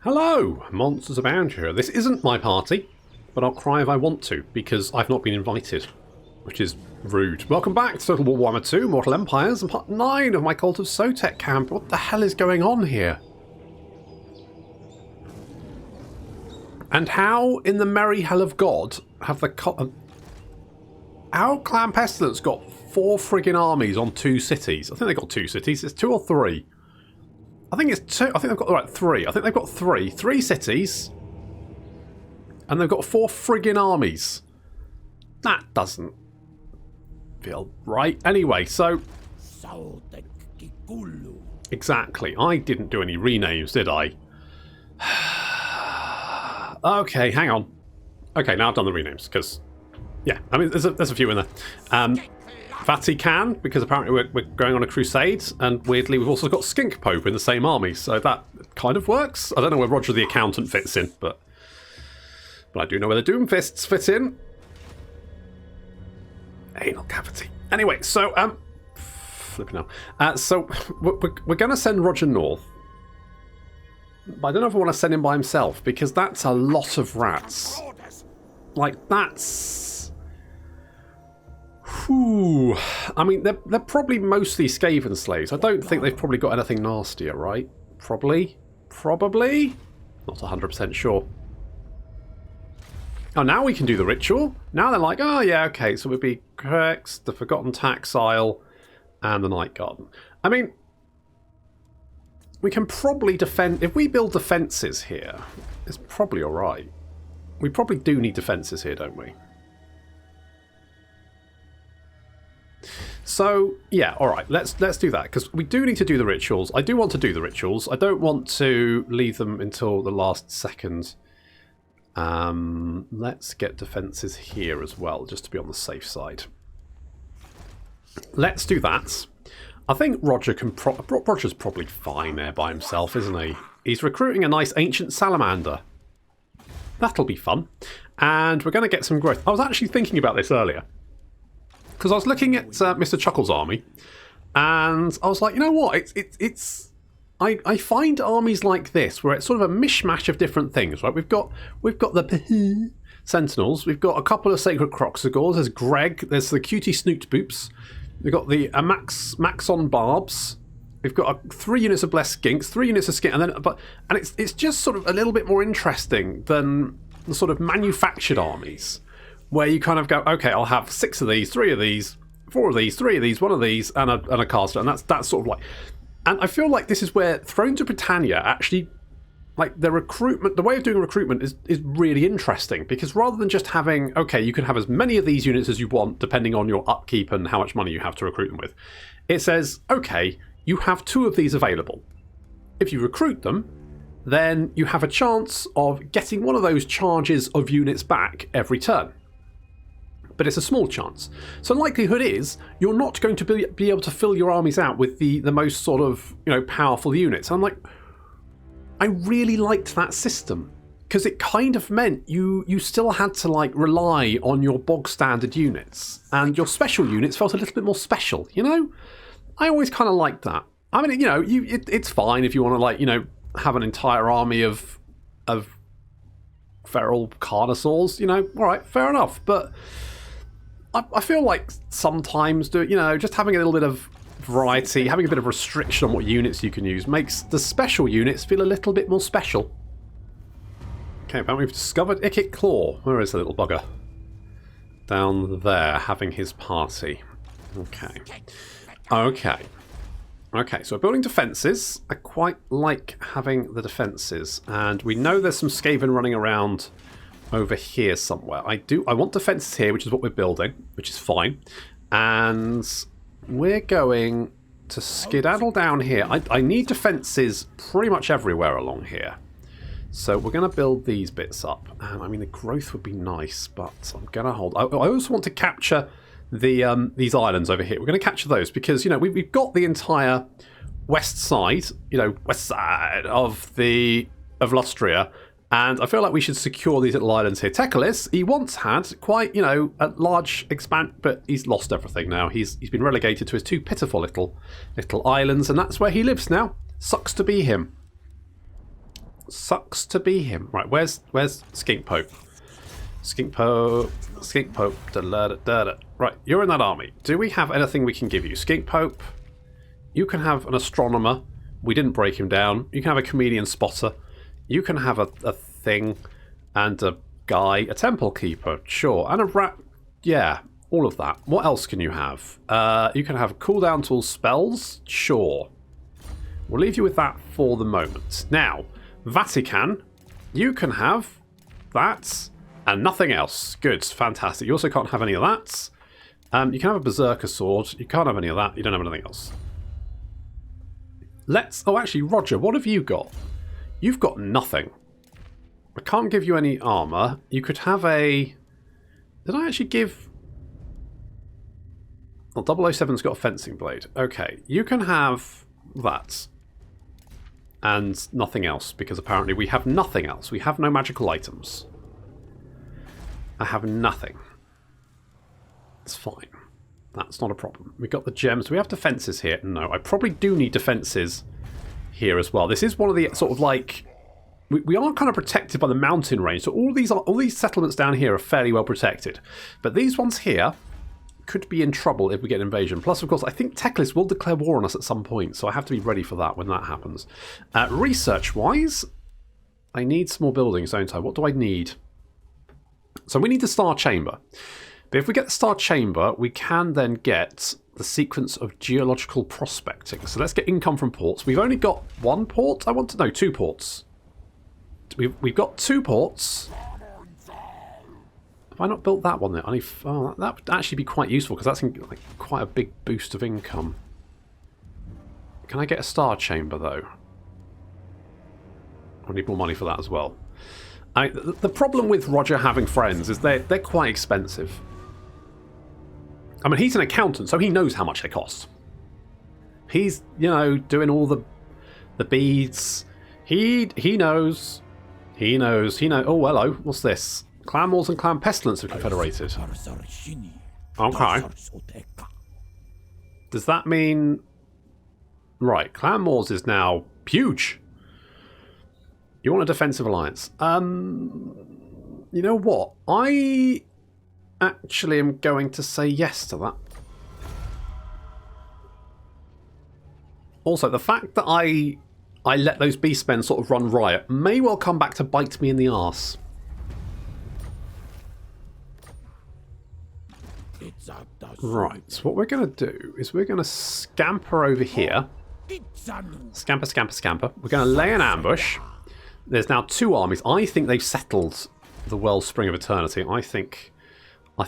Hello, MonstersAbound here. This isn't my party, but I'll cry if I want to, because I've not been invited, which is rude. Welcome back to Total War Warhammer 2, Mortal Empires, and part 9 of my Cult of Sotek camp. What the hell is going on here? And how, in the merry hell of God, have the... Our Clan Pestilence got 4 friggin' armies on 2 cities. I think they got 2 cities. It's 2 or 3. I think it's 2. I think they've got, right, 3. I think they've got 3. 3 cities. And they've got 4 friggin' armies. That doesn't feel right. Anyway, so... Exactly. I didn't do any renames, did I? Okay, hang on. Okay, now I've done the renames, because... Yeah, I mean, there's a few in there. Vatican, because apparently we're going on a crusade, and weirdly we've also got Skink Pope in the same army, so that kind of works. I don't know where Roger the Accountant fits in, but I do know where the Doomfists fit in. Anal cavity. Anyway, so flipping out. So we're going to send Roger north. But I don't know if I want to send him by himself, because that's a lot of rats. Like, that's... Whew. I mean, they're probably mostly Skaven slaves. I don't think they've probably got anything nastier, right? Probably? Probably? Not 100% sure. Oh, now we can do the ritual. Now they're like, oh yeah, okay, so it would be Krex, the Forgotten Taxile, and the Night Garden. I mean, we can probably defend... If we build defences here, it's probably alright. We probably do need defences here, don't we? So, yeah, alright, let's do that, because we do need to do the rituals. I do want to do the rituals. I don't want to leave them until the last second. Let's get defences here as well, just to be on the safe side. Let's do that. I think Roger can... Roger's probably fine there by himself, isn't he? He's recruiting a nice ancient salamander. That'll be fun. And we're going to get some growth. I was actually thinking about this earlier, because I was looking at Mr. Chuckle's army, and I was like, you know what? I find armies like this where it's sort of a mishmash of different things, right? We've got the Sentinels, we've got a couple of Sacred Croxagors, there's Greg, there's the Cutie Snoot Boops, we've got the Maxon Barbs, we've got 3 units of Blessed Skinks, 3 units of Skink, and it's just sort of a little bit more interesting than the sort of manufactured armies, where you kind of go, okay, I'll have 6 of these, 3 of these, 4 of these, 3 of these, 1 of these, and a caster, and that's sort of like... And I feel like this is where Thrones of Britannia actually, like, the recruitment, the way of doing recruitment is really interesting, because rather than just having, okay, you can have as many of these units as you want, depending on your upkeep and how much money you have to recruit them with, it says, okay, you have 2 of these available. If you recruit them, then you have a chance of getting one of those charges of units back every turn. But it's a small chance. So likelihood is you're not going to be able to fill your armies out with the most sort of, you know, powerful units. And I'm like, I really liked that system, because it kind of meant you still had to, like, rely on your bog standard units, and your special units felt a little bit more special, you know? I always kind of liked that. I mean, you know, it's fine if you want to, like, you know, have an entire army of feral carnosaurs, you know, all right, fair enough, but I feel like sometimes, you know, just having a little bit of variety, having a bit of restriction on what units you can use, makes the special units feel a little bit more special. Okay, apparently we've discovered Ikit Claw. Where is the little bugger? Down there, having his party. Okay. Okay, so we're building defences. I quite like having the defences, and we know there's some Skaven running around over here somewhere. I want defences here, which is what we're building, which is fine. And we're going to skedaddle down here. I need defences pretty much everywhere along here. So we're going to build these bits up. I mean, the growth would be nice, but I'm going to hold... I also want to capture these islands over here. We're going to capture those because, you know, we've got the entire west side, you know, west side of Lustria. And I feel like we should secure these little islands here. Tekalis, he once had quite, you know, a large expanse, but he's lost everything now. He's been relegated to his 2 pitiful little islands, and that's where he lives now. Sucks to be him. Sucks to be him. Right, where's Skink Pope? Skink Pope. Da-da-da-da-da. Right, you're in that army. Do we have anything we can give you? Skink Pope. You can have an astronomer. We didn't break him down. You can have a comedian spotter. You can have a thing and a guy, a temple keeper, sure, and a rat. Yeah, all of that. What else can you have? You can have cooldown tool spells, sure. We'll leave you with that for the moment. Now, Vatican, you can have that and nothing else. Good, fantastic. You also can't have any of that. You can have a berserker sword. You can't have any of that. You don't have anything else. Oh, actually, Roger, what have you got? You've got nothing. I can't give you any armor. You could have a... Did I actually give... Well, 007's got a fencing blade. Okay, you can have that. And nothing else, because apparently we have nothing else. We have no magical items. I have nothing. It's fine. That's not a problem. We got the gems. Do we have defences here? No, I probably do need defences here as well. This is one of the sort of like... We are kind of protected by the mountain range, so all these settlements down here are fairly well protected. But these ones here could be in trouble if we get an invasion. Plus, of course, I think Teclis will declare war on us at some point, so I have to be ready for that when that happens. Research-wise, I need some more buildings, don't I? What do I need? So we need the Star Chamber. But if we get the Star Chamber, we can then get the sequence of geological prospecting. So let's get income from ports. We've only got one port. I want to know 2 ports. We've got 2 ports. Have I not built that one there? Oh, that would actually be quite useful because that's like quite a big boost of income. Can I get a Star Chamber though? I need more money for that as well. The problem with Roger having friends is they're quite expensive. I mean, he's an accountant, so he knows how much they cost. He's, you know, doing all the beads. He knows. He knows. Oh, hello. What's this? Clan Wars and Clan Pestilence have confederated. Okay. Does that mean... Right, Clan Wars is now huge. You want a defensive alliance? You know what? I actually am going to say yes to that. Also, the fact that I let those beastmen sort of run riot may well come back to bite me in the arse. Right, so what we're going to do is we're going to scamper over here. Scamper, scamper, scamper. We're going to lay an ambush. There's now 2 armies. I think they've settled the Wellspring of Eternity. I think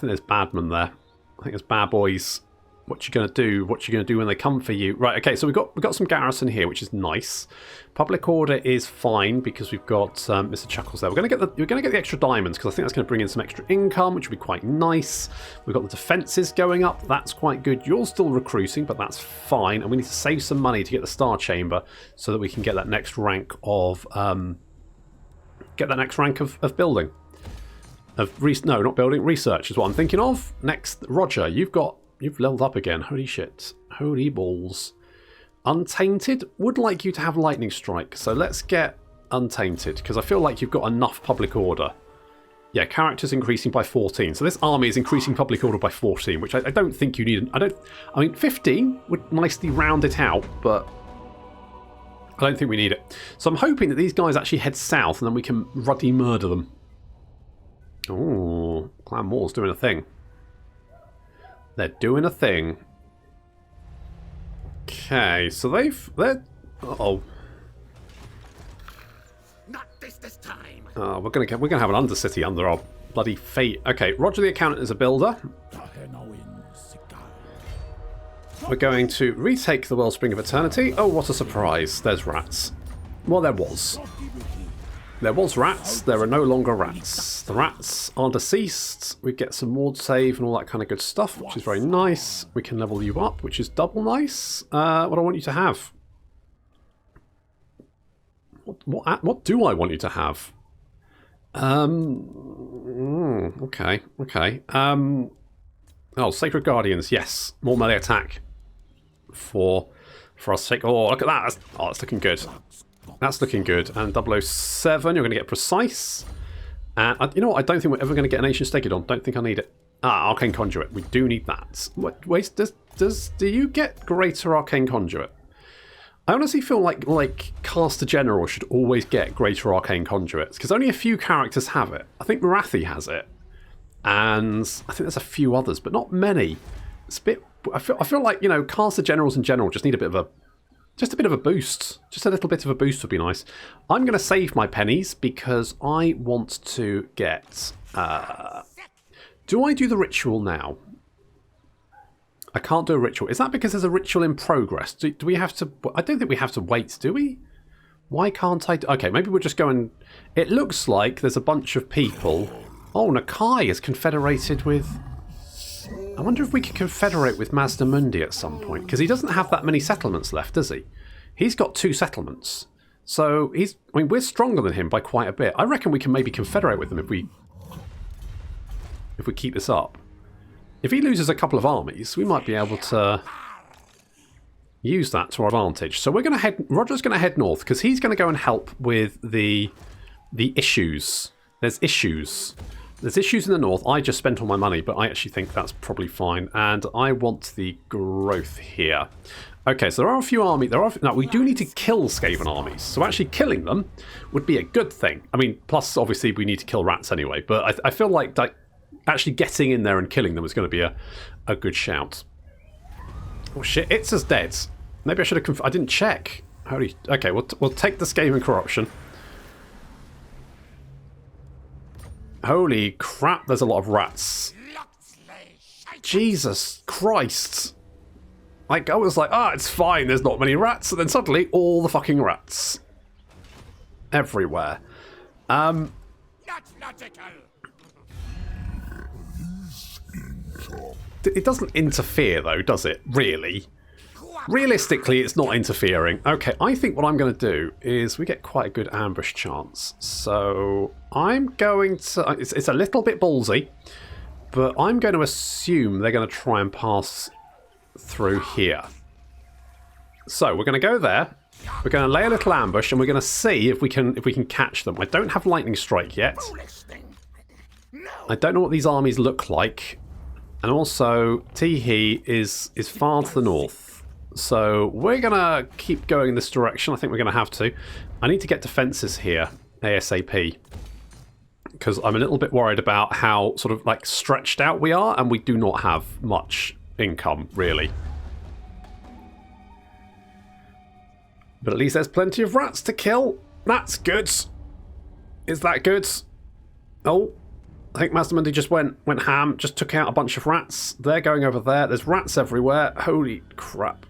there's bad men there. I think there's bad boys. What you going to do? What you going to do when they come for you? Right, okay, so we've got some garrison here, which is nice. Public order is fine because we've got Mr. Chuckles there. We're going to get the extra diamonds because I think that's going to bring in some extra income, which will be quite nice. We've got the defences going up. That's quite good. You're still recruiting, but that's fine. And we need to save some money to get the Star Chamber so that we can get that next rank of building. No, not building. Research is what I'm thinking of. Next, Roger, you've leveled up again. Holy shit. Holy balls. Untainted would like you to have Lightning Strike. So let's get Untainted because I feel like you've got enough public order. Yeah, characters increasing by 14. So this army is increasing public order by 14, which I don't think you need. I mean, 15 would nicely round it out, but I don't think we need it. So I'm hoping that these guys actually head south and then we can ruddy murder them. Oh, Clan War's doing a thing. They're doing a thing. Okay, so they're. Uh-oh. Not this time. We're gonna have an Undercity under our bloody fate. Okay, Roger the Accountant is a builder. We're going to retake the Wellspring of Eternity. Oh, what a surprise! There's rats. Well, there was. There was rats, there are no longer rats. The rats are deceased. We get some ward save and all that kind of good stuff, which is very nice. We can level you up, which is double nice. What do I want you to have? What do I want you to have? Okay. Oh, Sacred Guardians, yes. More melee attack for our sake. Oh, look at that. That's looking good. That's looking good. And 007, you're going to get precise. And you know what? I don't think we're ever going to get an ancient Stegodon. Don't think I need it. Ah, Arcane Conduit. We do need that. Wait, do you get Greater Arcane Conduit? I honestly feel like Caster General should always get Greater Arcane Conduits, because only a few characters have it. I think Marathi has it, and I think there's a few others, but not many. It's a bit. I feel like, you know, Caster Generals in general just need a bit of a boost. Just a little bit of a boost would be nice. I'm going to save my pennies because I want to get. Do I do the ritual now? I can't do a ritual. Is that because there's a ritual in progress? Do we have to... I don't think we have to wait, do we? Why can't I... Okay, maybe we'll just go and... It looks like there's a bunch of people... Oh, Nakai is confederated with... I wonder if we can confederate with Mazdamundi at some point, because he doesn't have that many settlements left, does he? He's got 2 settlements. So he's... I mean, we're stronger than him by quite a bit. I reckon we can maybe confederate with him if we keep this up. If he loses a couple of armies, we might be able to use that to our advantage. So we're going to head... Roger's going to head north, because he's going to go and help with the issues. There's issues. There's issues in the north. I just spent all my money, but I actually think that's probably fine. And I want the growth here. Okay, so there are a few armies. Now, we do need to kill Skaven armies. So actually killing them would be a good thing. I mean, plus, obviously, we need to kill rats anyway. But I feel like actually getting in there and killing them is going to be a good shout. Oh shit, it's as dead. Maybe I should have... I didn't check. Holy... Okay, we'll take the Skaven corruption. Holy crap, there's a lot of rats. Jesus Christ. Like, I was like, it's fine, there's not many rats. And then suddenly, all the fucking rats. Everywhere. Not logical. It doesn't interfere, though, does it? Really? Realistically, it's not interfering. Okay, I think what I'm going to do is we get quite a good ambush chance. So I'm going to... It's a little bit ballsy, but I'm going to assume they're going to try and pass through here. So we're going to go there. We're going to lay a little ambush, and we're going to see if we can catch them. I don't have lightning strike yet. I don't know what these armies look like. And also, Tehi is far to the north. So we're going to keep going in this direction. I think we're going to have to. I need to get defences here, ASAP. Because I'm a little bit worried about how sort of like stretched out we are, and we do not have much income, really. But at least there's plenty of rats to kill. That's good. Is that good? Oh. I think Mazdamundi just went ham, just took out a bunch of rats. They're going over there. There's rats everywhere. Holy crap.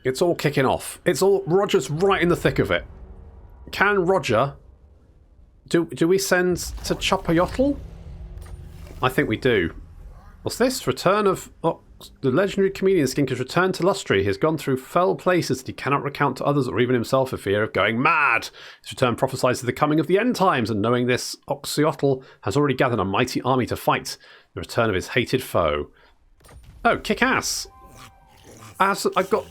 It's all kicking off. It's all... Roger's right in the thick of it. Can Roger... Do we send to Chopayotl? I think we do. What's this? Return of... Oh, the legendary comedian Skink has returned to Lustry. He has gone through fell places that he cannot recount to others or even himself for fear of going mad. His return prophesies the coming of the end times, and knowing this, Oxyotl has already gathered a mighty army to fight the return of his hated foe. Oh, kick ass! I've got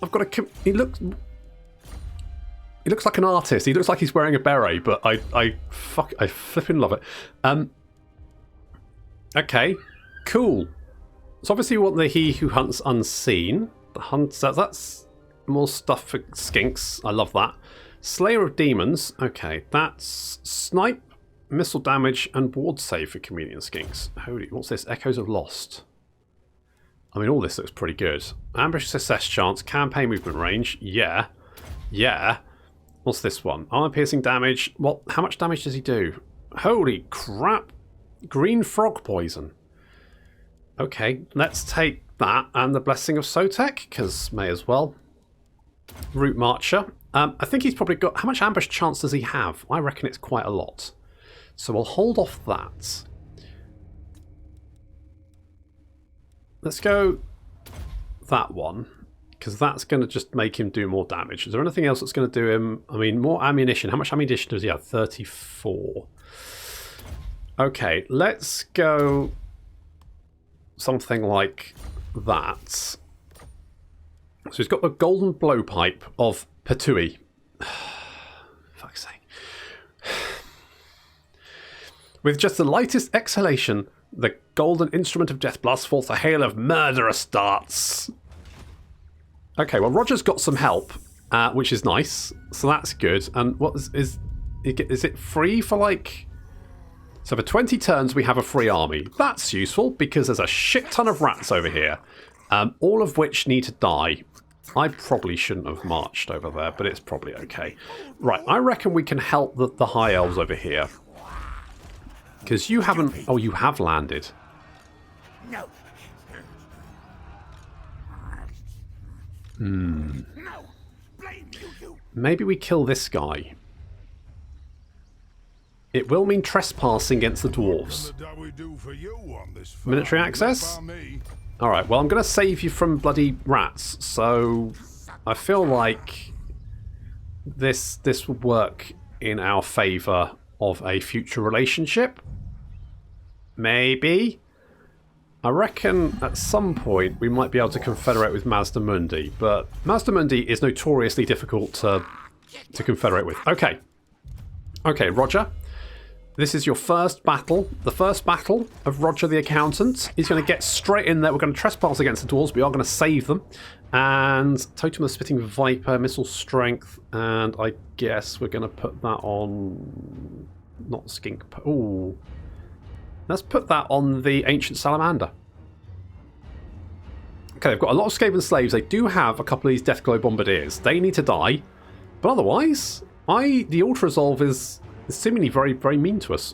a... He looks like an artist. He looks like he's wearing a beret, but I flipping love it. Okay, cool. So obviously we want the He Who Hunts Unseen. The hunts, that's more stuff for skinks. I love that. Slayer of Demons. Okay, that's snipe, missile damage, and ward save for comedian skinks. Holy, what's this? Echoes of Lost. I mean, all this looks pretty good. Ambush success chance, campaign movement range. Yeah. Yeah. What's this one? Armor piercing damage. What? How much damage does he do? Holy crap. Green frog poison. Okay, let's take that and the Blessing of Sotek, because may as well. Route Marcher. I think he's probably got... How much ambush chance does he have? I reckon it's quite a lot. So we'll hold off that. Let's go that one, because that's going to just make him do more damage. Is there anything else that's going to do him... I mean, more ammunition. How much ammunition does he have? 34. Okay, let's go... something like that. So he's got the golden blowpipe of Petui. Fuck's sake. With just the lightest exhalation, the golden instrument of death blasts forth a hail of murderous darts. Okay, well, Roger's got some help, which is nice. So that's good. And what is it free for, like... So for 20 turns, we have a free army. That's useful, because there's a shit ton of rats over here. All of which need to die. I probably shouldn't have marched over there, but it's probably okay. Right, I reckon we can help the high elves over here. Because you haven't... Oh, you have landed. No. Hmm. No. Blame you. Maybe we kill this guy. It will mean trespassing against the dwarves. Military access? Alright, well, I'm going to save you from bloody rats, so I feel like this will work in our favour of a future relationship. Maybe. I reckon at some point we might be able to confederate with Mazdamundi, but Mazdamundi is notoriously difficult to confederate with. Okay. Okay, Roger. This is your first battle. The first battle of Roger the Accountant. He's going to get straight in there. We're going to trespass against the dwarves. We are going to save them. And Totem of the Spitting Viper, Missile Strength, and I guess we're going to put that on... Not Skink. Ooh. Let's put that on the Ancient Salamander. Okay, they've got a lot of Skaven slaves. They do have a couple of these Deathglow Bombardiers. They need to die. But otherwise, the Auto-Resolve is seemingly very, very mean to us.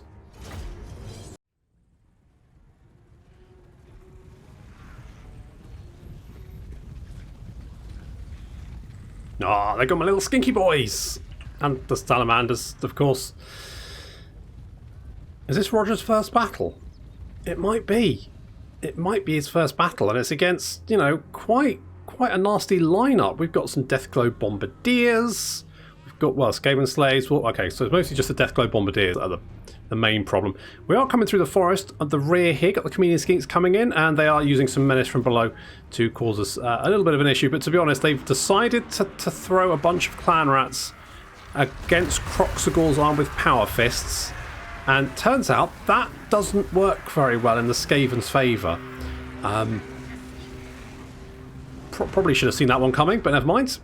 Ah, they got my little skinky boys! And the salamanders, of course. Is this Roger's first battle? It might be. It might be his first battle, and it's against, you know, quite a nasty lineup. We've got some Deathglow Bombardiers. We've got, well, Skaven Slaves. Well, okay, so it's mostly just the Deathglow Bombardiers that are the main problem. We are coming through the forest at the rear here. Got the Chameleon Skinks coming in, and they are using some menace from below to cause us a little bit of an issue. But to be honest, they've decided to throw a bunch of clan rats against Croxagors armed with power fists. And turns out that doesn't work very well in the Skaven's favour. Probably should have seen that one coming, but never mind.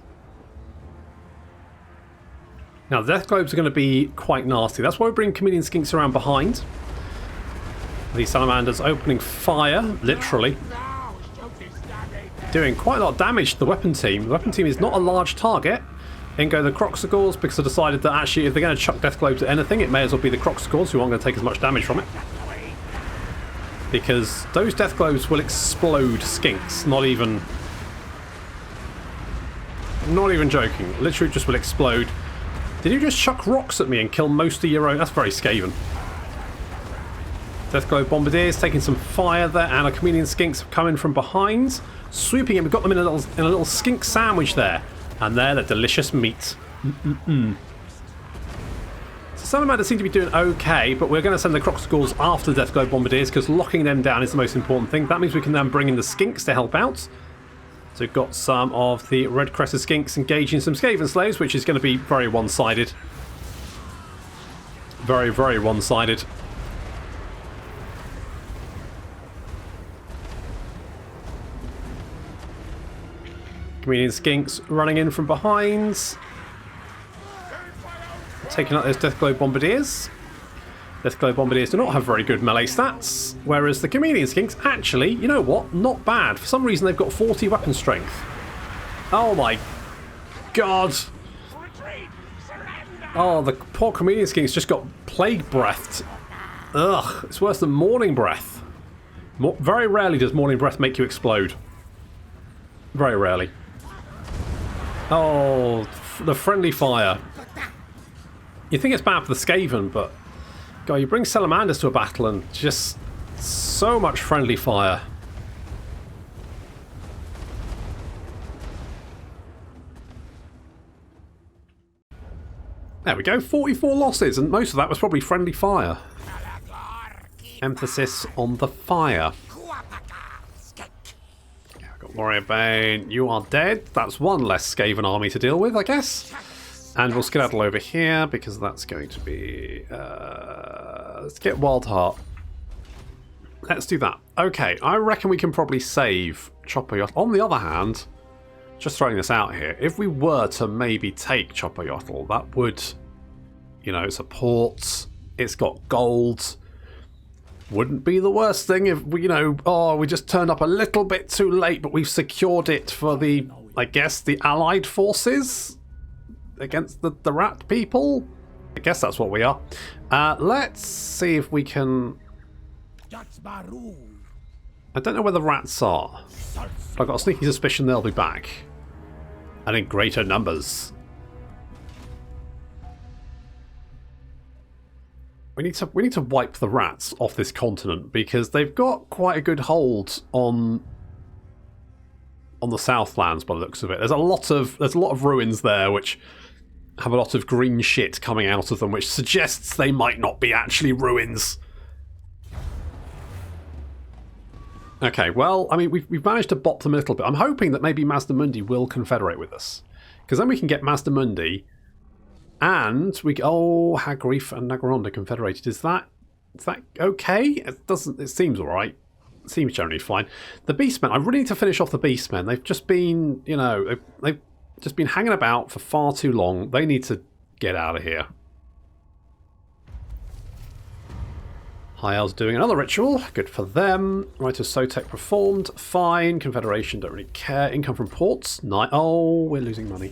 Now, the Death Globes are going to be quite nasty. That's why we bring Chameleon Skinks around behind. These salamanders opening fire, literally. Doing quite a lot of damage to the weapon team. The weapon team is not a large target. In go the Croxagors, because I decided that actually if they're going to chuck Death Globes at anything, it may as well be the Croxagors who aren't going to take as much damage from it. Because those Death Globes will explode Skinks, not even joking. Literally just will explode. Did you just chuck rocks at me and kill most of your own? That's very Skaven. Deathglow Bombardiers taking some fire there, and our Chameleon Skinks have come in from behind, sweeping in. We've got them in a little skink sandwich there. And they're the delicious meat. So Salamanders seem to be doing okay, but we're going to send the Croxagors after the Deathglow Bombardiers because locking them down is the most important thing. That means we can then bring in the Skinks to help out. So we've got some of the Red Crested Skinks engaging some Skaven Slaves, which is going to be very one-sided. Very, very one-sided. Chameleon Skinks running in from behind. Taking out those Deathglow Bombardiers. Deathglow Bombardiers do not have very good melee stats, whereas the Chameleon Skinks actually, you know what, not bad. For some reason they've got 40 weapon strength. Oh my god. Oh, the poor Chameleon Skinks just got plague breathed. Ugh, it's worse than Morning Breath. Very rarely does Morning Breath make you explode. Very rarely. Oh, the friendly fire. You think it's bad for the Skaven, but God, you bring Salamanders to a battle and just so much friendly fire. There we go, 44 losses, and most of that was probably friendly fire. Emphasis on the fire. Yeah, I've got Warrior you are dead. That's one less Skaven army to deal with, I guess. And we'll skedaddle over here because that's going to be... let's get Wild Heart. Let's do that. Okay, I reckon we can probably save Chopper Yacht. On the other hand, just throwing this out here, if we were to maybe take Chopper Yotl, that would... You know, it's a port, it's got gold. Wouldn't be the worst thing if we, you know, oh, we just turned up a little bit too late, but we've secured it for the, I guess, the Allied forces against the rat people. I guess that's what we are. Let's see if we can... I don't know where the rats are, but I've got a sneaky suspicion they'll be back. And in greater numbers. We need to wipe the rats off this continent because they've got quite a good hold on the Southlands by the looks of it. There's a lot of ruins there which have a lot of green shit coming out of them, which suggests they might not be actually ruins. Okay, well, I mean, we've managed to bop them a little bit. I'm hoping that maybe Mazdamundi will confederate with us, because then we can get Mazdamundi. And we Hagrif and Nagaronda confederated. Is that okay? It seems alright. It seems generally fine. The Beastmen, I really need to finish off the Beastmen. They've just been, you know, they've just been hanging about for far too long. They need to get out of here. High Elves doing another ritual. Good for them. Rite of Sotek performed. Fine. Confederation don't really care. Income from ports. Oh, we're losing money.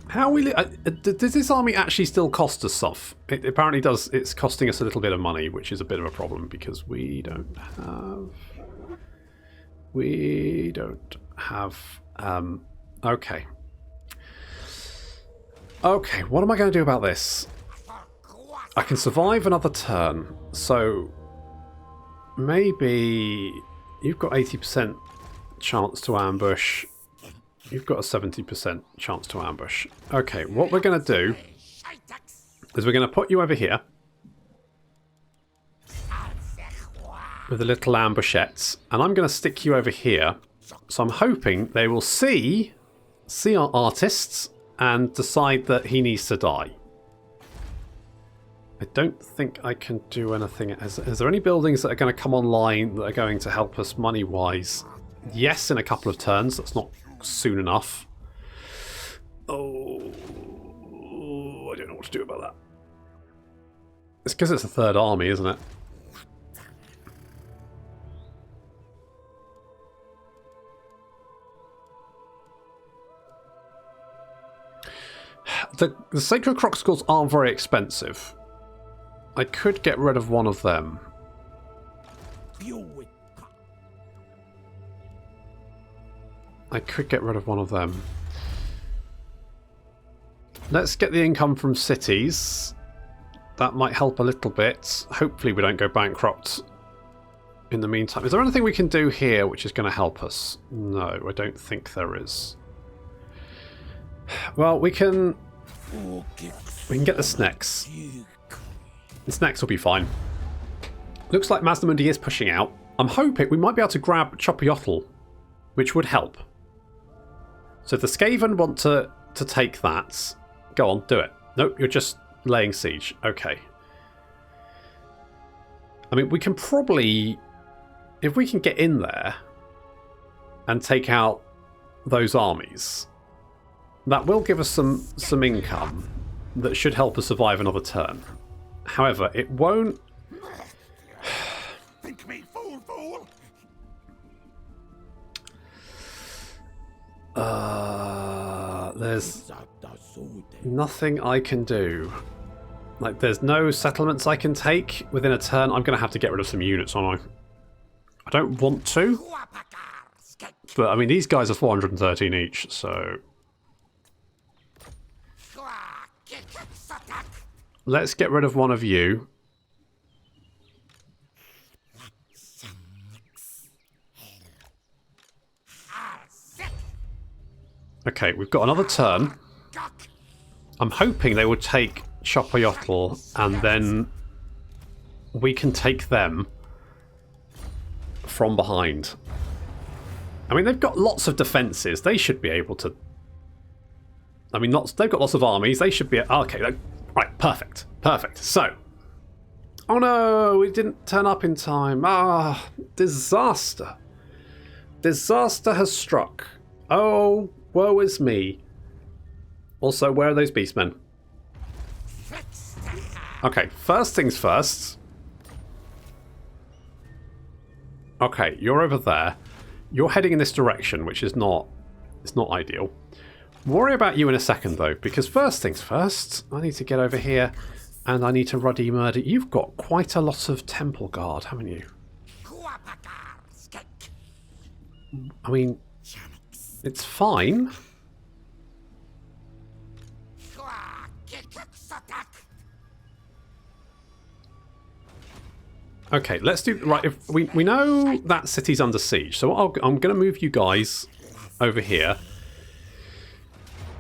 How we does this army actually still cost us stuff? It apparently does. It's costing us a little bit of money, which is a bit of a problem because we don't have. Okay. Okay, what am I going to do about this? I can survive another turn, so maybe you've got 80% chance to ambush. You've got a 70% chance to ambush. Okay, what we're going to do is we're going to put you over here with the little ambushettes, and I'm going to stick you over here. So I'm hoping they will see our artists and decide that he needs to die. I don't think I can do anything. Is there any buildings that are going to come online that are going to help us money-wise? Yes, in a couple of turns. That's not soon enough. Oh, I don't know what to do about that. It's because it's a third army, isn't it? The Sacred Croc Skulls aren't very expensive. I could get rid of one of them. Let's get the income from cities. That might help a little bit. Hopefully we don't go bankrupt in the meantime. Is there anything we can do here which is going to help us? No, I don't think there is. Well, we can get the snacks. The snacks will be fine. Looks like Mazdamundi is pushing out. I'm hoping we might be able to grab Chopper Yotl, which would help. So if the Skaven want to take that, go on, do it. Nope, you're just laying siege. Okay. I mean, we can probably, if we can get in there and take out those armies, that will give us some income that should help us survive another turn. However, it won't... Think me fool! There's nothing I can do. Like, there's no settlements I can take within a turn. I'm going to have to get rid of some units, aren't I? I don't want to. But, I mean, these guys are 413 each, so... Let's get rid of one of you. Okay, we've got another turn. I'm hoping they will take Chopper Yotl and then we can take them from behind. I mean, they've got lots of defences. They should be able to... I mean, they've got lots of armies. They should be... Okay, right, perfect. Perfect. So... Oh no, it didn't turn up in time. Ah, disaster. Disaster has struck. Oh, woe is me. Also, where are those beastmen? Okay, first things first. Okay, you're over there. You're heading in this direction, which is not... It's not ideal. Worry about you in a second, though, because first things first, I need to get over here and I need to ruddy murder. You've got quite a lot of Temple Guard, haven't you? I mean, it's fine. Okay, let's do... Right, if we know that city's under siege, so I'm going to move you guys over here.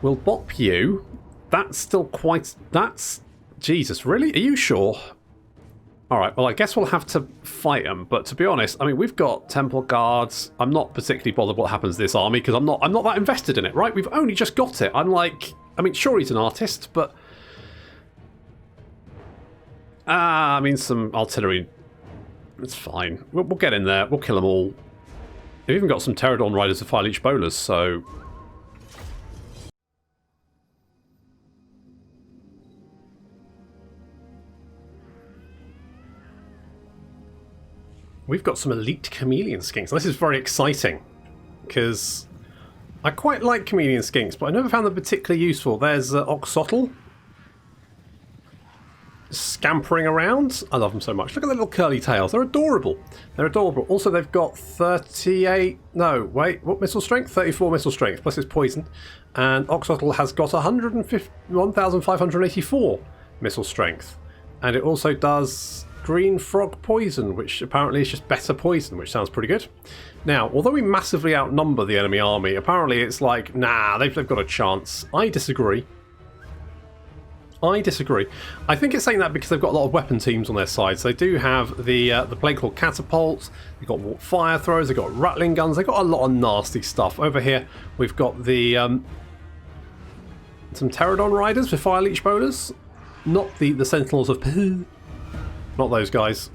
We'll bop you. That's still quite... That's... Jesus, really? Are you sure? Alright, well, I guess we'll have to fight them, but to be honest, I mean, we've got Temple Guards. I'm not particularly bothered what happens to this army, because I'm not that invested in it, right? We've only just got it. I'm like... I mean, sure, he's an artist, but... I mean, some artillery... It's fine. We'll get in there. We'll kill them all. We've even got some Pterodon Riders of Fire Leech Bowlers, so... We've got some elite chameleon skinks. This is very exciting, because I quite like chameleon skinks, but I never found them particularly useful. There's Oxotl scampering around. I love them so much. Look at the little curly tails. They're adorable. They're adorable. Also, they've got 38... No, wait. What missile strength? 34 missile strength, plus it's poison. And Oxotl has got 1,584 missile strength. And it also does... Green frog poison, which apparently is just better poison, which sounds pretty good. Now, although we massively outnumber the enemy army, apparently it's like, nah, they've got a chance. I disagree. I disagree. I think it's saying that because they've got a lot of weapon teams on their side. So they do have the blade called catapults, they've got fire throwers, they've got rattling guns, they've got a lot of nasty stuff. Over here, we've got the some Pterodon Riders with Fire Leech Bowlers. Not the Sentinels of... Not those guys.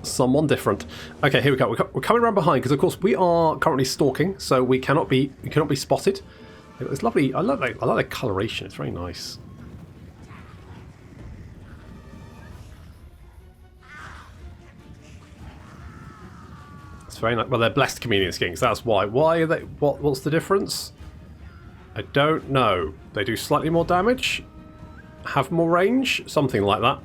Someone different. Okay, here we go. We're coming around behind because, of course, we are currently stalking, so we cannot be spotted. It's lovely. I like the coloration. It's very nice. It's very nice. Well, they're blessed chameleon skinks. That's why. Why are they? What's the difference? I don't know. They do slightly more damage. Have more range, something like that.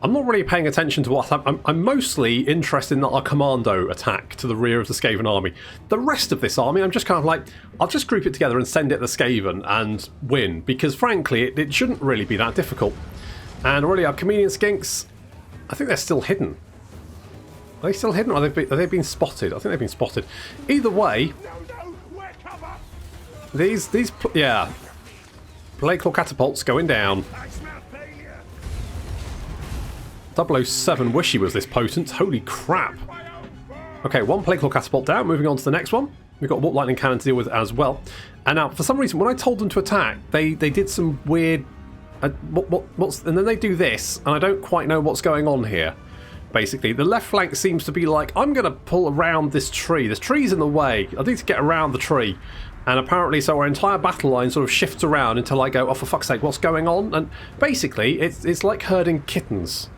I'm not really paying attention to what I'm mostly interested in our commando attack to the rear of the Skaven army. The rest of this army, I'm just kind of like, I'll just group it together and send it to Skaven and win, because frankly, it shouldn't really be that difficult. And already our chameleon skinks, I think they're still hidden. Are they still hidden, or have they been spotted? I think they've been spotted. Either way, yeah. Blade Claw catapults going down. 007 wish he was this potent. Holy crap. Okay, one Blade Claw catapult down. Moving on to the next one. We've got Warp Lightning Cannon to deal with as well. And now, for some reason, when I told them to attack, they did some weird... and then they do this, and I don't quite know what's going on here. Basically, the left flank seems to be like, I'm going to pull around this tree. This tree's in the way. I need to get around the tree. And apparently, so our entire battle line sort of shifts around until I go, oh, for fuck's sake, what's going on? And basically, it's like herding kittens.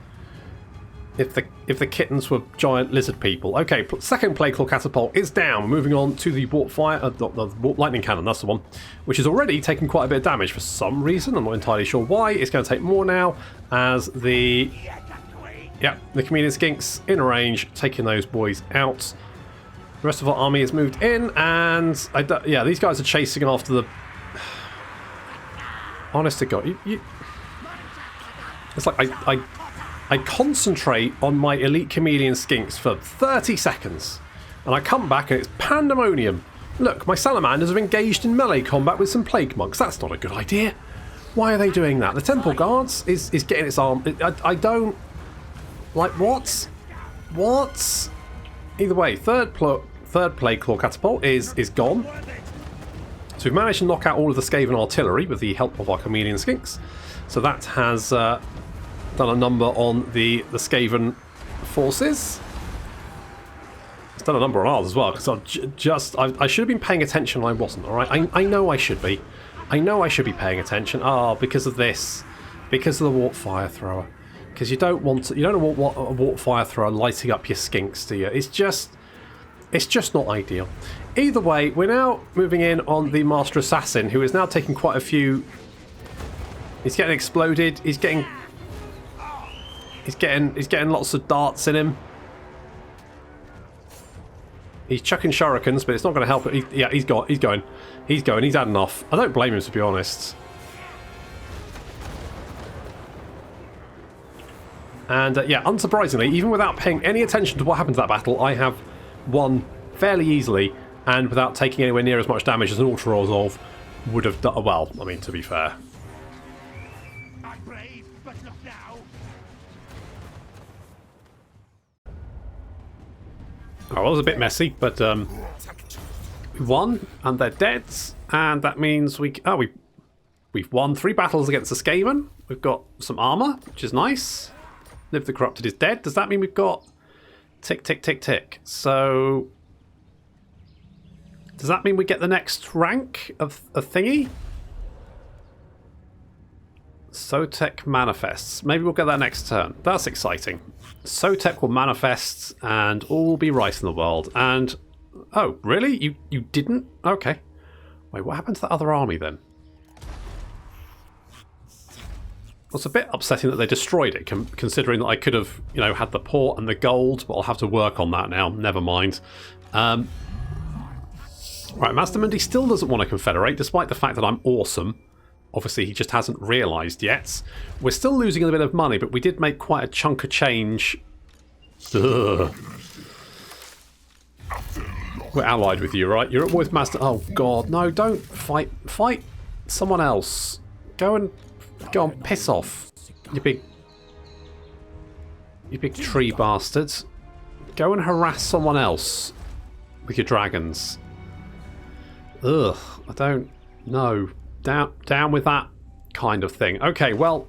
If the kittens were giant lizard people. Okay, second Plague Claw catapult is down. Moving on to the Warp Warp Lightning Cannon, that's the one. Which is already taking quite a bit of damage for some reason. I'm not entirely sure why. It's going to take more now as the... Yeah, the chameleon skinks in range, taking those boys out. The rest of our army has moved in, and yeah, these guys are chasing after the... Honest to God, it's like I concentrate on my elite chameleon skinks for 30 seconds, and I come back and it's pandemonium. Look, my salamanders are engaged in melee combat with some plague monks. That's not a good idea. Why are they doing that? The Temple Guards is getting its arm... I don't... Like, what? What? Either way, third play claw catapult is gone. So we've managed to knock out all of the Skaven artillery with the help of our chameleon skinks. So that has done a number on the Skaven forces. It's done a number on ours as well, because I should have been paying attention and I wasn't, alright? I know I should be. I know I should be paying attention. Because of this. Because of the warp fire thrower. Because you don't want a warp fire thrower lighting up your skinks, do you? It's just not ideal. Either way, we're now moving in on the Master Assassin, who is now taking quite a few. He's getting exploded. He's getting lots of darts in him. He's chucking shurikens, but it's not going to help it. He's going. He's had enough. I don't blame him, to be honest. And yeah, unsurprisingly, even without paying any attention to what happened to that battle, I have won fairly easily, and without taking anywhere near as much damage as an auto resolve would have done. Well, I mean, to be fair. I'm brave, but not now. Oh, well, it was a bit messy, but we won, and they're dead, and that means we've won 3 battles against the Skaven. We've got some armor, which is nice. Live the Corrupted is dead. Does that mean we've got tick, tick, tick, tick? So does that mean we get the next rank of a thingy? Sotek manifests. Maybe we'll get that next turn. That's exciting. Sotek will manifest and all will be right in the world. And oh, really? You didn't? Okay. Wait, what happened to the other army then? Well, it's a bit upsetting that they destroyed it, considering that I could have, had the port and the gold, but I'll have to work on that now. Never mind. Right, Master Mundi still doesn't want to confederate, despite the fact that I'm awesome. Obviously, he just hasn't realised yet. We're still losing a bit of money, but we did make quite a chunk of change. Ugh. We're allied with you, right? You're at war with Master... Oh, God. No, don't fight. Fight someone else. Go on, piss off. You big tree bastards. Go and harass someone else with your dragons. Ugh, I don't know. Down with that kind of thing. Okay, well,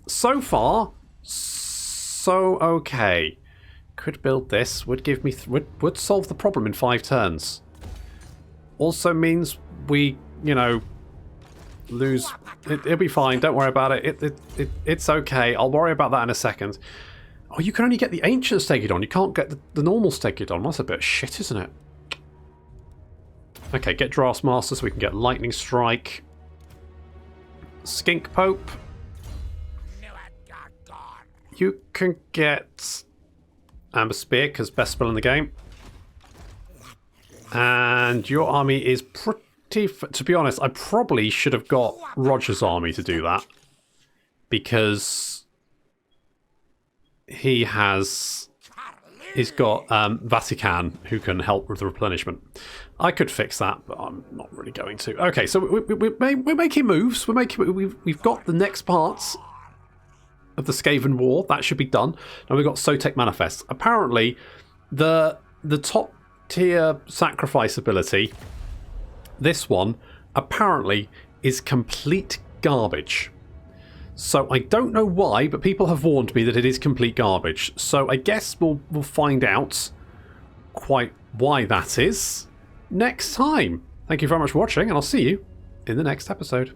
so far, so okay. Could build this. Would give me would solve the problem in 5 turns. Also means we, lose. It'll be fine. Don't worry about it. It's okay. I'll worry about that in a second. Oh, you can only get the ancient Stegidon. You can't get the normal Stegidon. That's a bit of shit, isn't it? Okay, get Draftmaster so we can get Lightning Strike. Skink Pope. You can get Amber Spear, because best spell in the game. And your army is pretty... To be honest, I probably should have got Roger's army to do that. Because he's got Vatican who can help with the replenishment. I could fix that, but I'm not really going to. Okay, so we're making moves. We've got the next parts of the Skaven War. That should be done. Now we've got Sotek Manifest. Apparently, the top tier sacrifice ability, this one, apparently is complete garbage. So I don't know why, but people have warned me that it is complete garbage. So I guess we'll find out quite why that is next time. Thank you very much for watching, and I'll see you in the next episode.